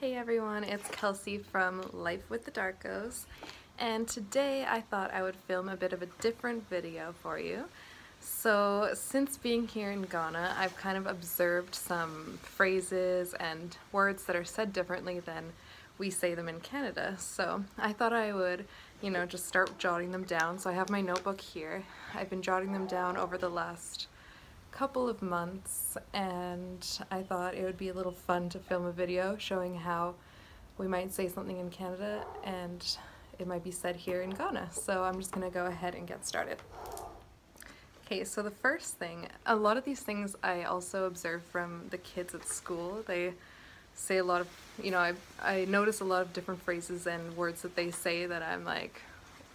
Hey everyone, it's Kelsey from Life with the Darkos, and today I thought I would film a bit of a different video for you. So since being here in Ghana, I've kind of observed some phrases and words that are said differently than we say them in Canada. So I thought I would, just start jotting them down. So I have my notebook here. I've been jotting them down over the last couple of months, and I thought it would be a little fun to film a video showing how we might say something in Canada and it might be said here in Ghana. So I'm just gonna go ahead and get started. Okay, so the first thing, a lot of these things I also observe from the kids at school. They say a lot of, I notice a lot of different phrases and words that they say that I'm like,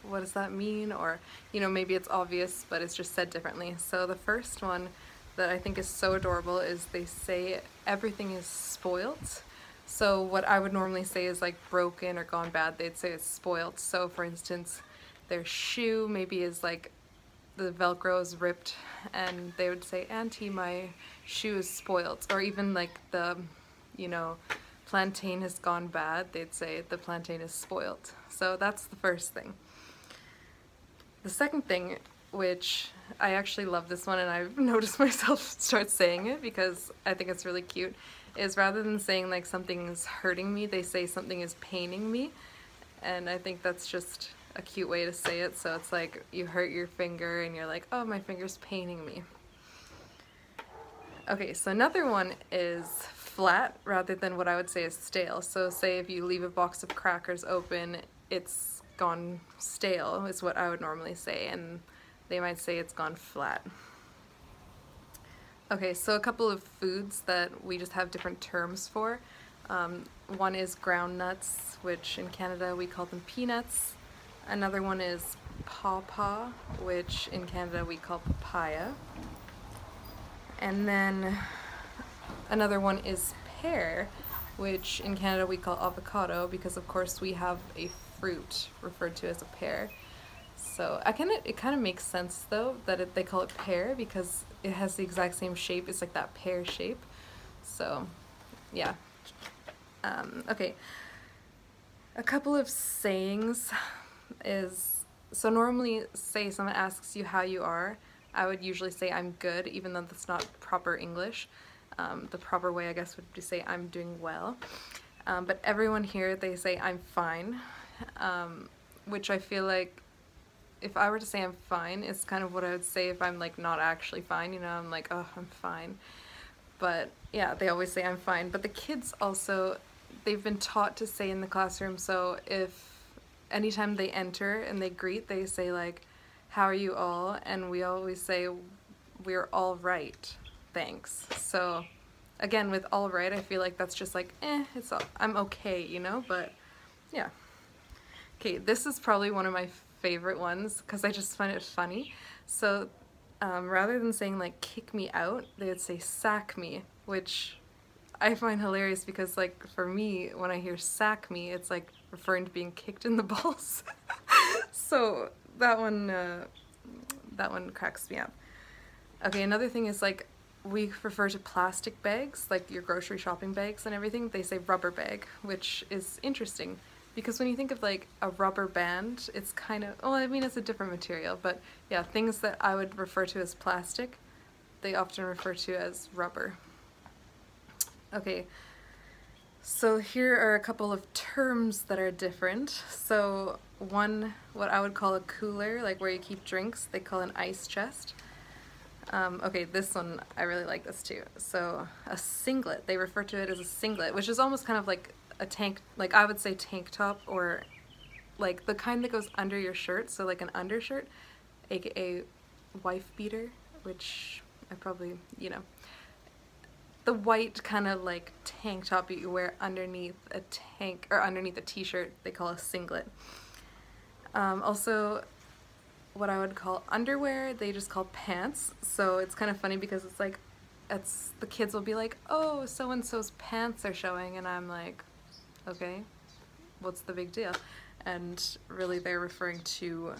what does that mean? Or, maybe it's obvious, but it's just said differently. So the first one that I think is so adorable is they say everything is spoilt. So what I would normally say is like broken or gone bad, they'd say it's spoilt. So for instance, their shoe maybe is like the Velcro is ripped and they would say, "Auntie, my shoe is spoilt." Or even like the, plantain has gone bad, they'd say the plantain is spoilt. So that's the first thing. The second thing, which I actually love this one and I've noticed myself start saying it because I think it's really cute, is rather than saying like something's hurting me, they say something is paining me. And I think that's just a cute way to say it. So it's like you hurt your finger and you're like, oh, my finger's paining me. Okay, so another one is flat rather than what I would say is stale. So say if you leave a box of crackers open, it's gone stale is what I would normally say, and they might say it's gone flat. Okay, so a couple of foods that we just have different terms for. One is ground nuts, which in Canada we call them peanuts. Another one is pawpaw, which in Canada we call papaya. And then another one is pear, which in Canada we call avocado, because of course we have a fruit referred to as a pear. So it kind of makes sense though that they call it pear because it has the exact same shape. It's like that pear shape. So yeah. Okay. A couple of sayings is, so normally say someone asks you how you are, I would usually say I'm good, even though that's not proper English. The proper way I guess would be to say I'm doing well. But everyone here, they say I'm fine, which I feel like if I were to say I'm fine, it's kind of what I would say if I'm like not actually fine, I'm like, oh, I'm fine. But yeah, they always say I'm fine. But the kids also, they've been taught to say in the classroom, so if anytime they enter and they greet, they say like, how are you all? And we always say, we're all right, thanks. So again, with all right, I feel like that's just like, I'm okay, but yeah. Okay, this is probably one of my favorite ones because I just find it funny. So rather than saying like kick me out, they would say sack me, which I find hilarious because like for me, when I hear sack me, it's like referring to being kicked in the balls. So that one cracks me up. Okay, another thing is like we refer to plastic bags, like your grocery shopping bags and everything, they say rubber bag, which is interesting. Because when you think of like a rubber band, it's kind of, well, I mean, it's a different material, but yeah, things that I would refer to as plastic, they often refer to as rubber. Okay, so here are a couple of terms that are different. So one, what I would call a cooler, like where you keep drinks, they call an ice chest. Okay, this one, I really like this too. So a singlet, they refer to it as a singlet, which is almost kind of like a tank, like I would say tank top, or like the kind that goes under your shirt, so like an undershirt, aka wife beater, which I probably, the white kind of like tank top that you wear underneath a tank, or underneath a t-shirt, they call a singlet. Also, what I would call underwear, they just call pants. So it's kind of funny because it's like, the kids will be like, oh, so-and-so's pants are showing, and I'm like, okay, what's the big deal? And really they're referring to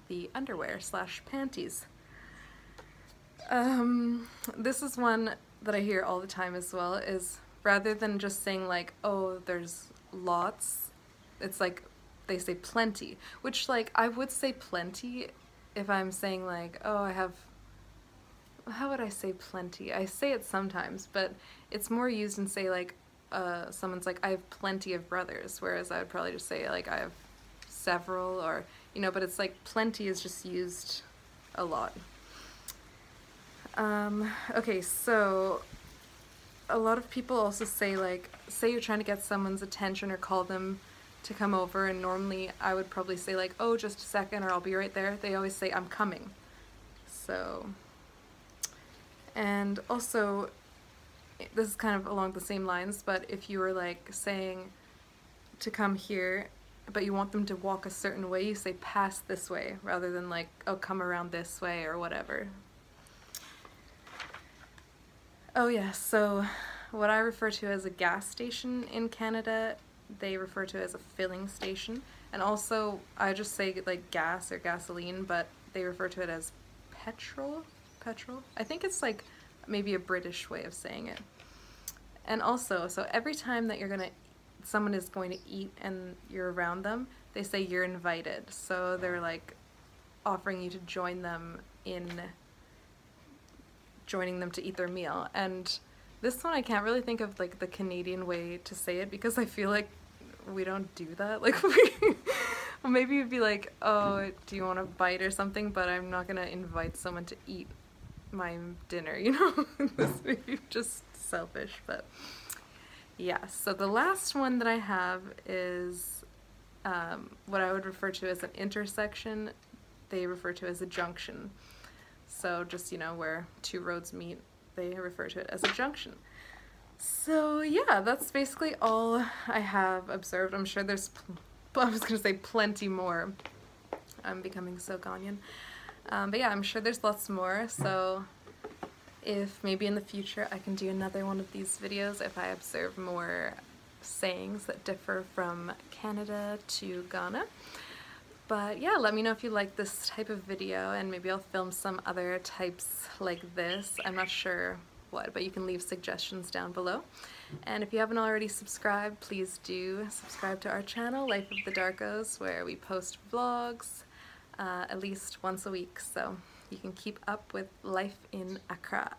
the underwear / panties. This is one that I hear all the time as well, is rather than just saying like, oh, there's lots, it's like they say plenty, which like I would say plenty if I'm saying like, oh, I have, how would I say plenty? I say it sometimes, but it's more used in say like, someone's like, I have plenty of brothers, whereas I would probably just say like, I have several, or, you know, but it's like plenty is just used a lot. Okay, so a lot of people also say like, say you're trying to get someone's attention or call them to come over, and normally I would probably say like, oh, just a second, or I'll be right there. They always say, I'm coming. So, and also, this is kind of along the same lines, but if you were like saying to come here, but you want them to walk a certain way, you say pass this way, rather than like, oh, come around this way, or whatever. Oh yeah, so what I refer to as a gas station in Canada, they refer to as a filling station. And also, I just say like gas or gasoline, but they refer to it as petrol? Petrol? I think it's like maybe a British way of saying it. And also, so every time that someone is going to eat and you're around them, they say you're invited. So they're like offering you to join them to eat their meal. And this one I can't really think of like the Canadian way to say it, because I feel like we don't do that. Like well, maybe you'd be like, oh, do you want a bite or something, but I'm not gonna invite someone to eat my dinner, you know? This may be just selfish, but yeah. So the last one that I have is what I would refer to as an intersection. They refer to as a junction. So just, you know, where two roads meet, they refer to it as a junction. So yeah, that's basically all I have observed. I'm sure there's, I was gonna say plenty more. I'm becoming so Ghanaian. But yeah, I'm sure there's lots more. So if maybe in the future I can do another one of these videos if I observe more sayings that differ from Canada to Ghana. But yeah, let me know if you like this type of video, and maybe I'll film some other types like this. I'm not sure what, but you can leave suggestions down below. And if you haven't already subscribed, please do subscribe to our channel, Life of the Darkos, where we post vlogs at least once a week, so you can keep up with life in Accra.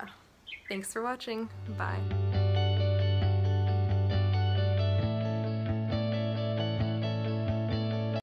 Thanks for watching. Bye.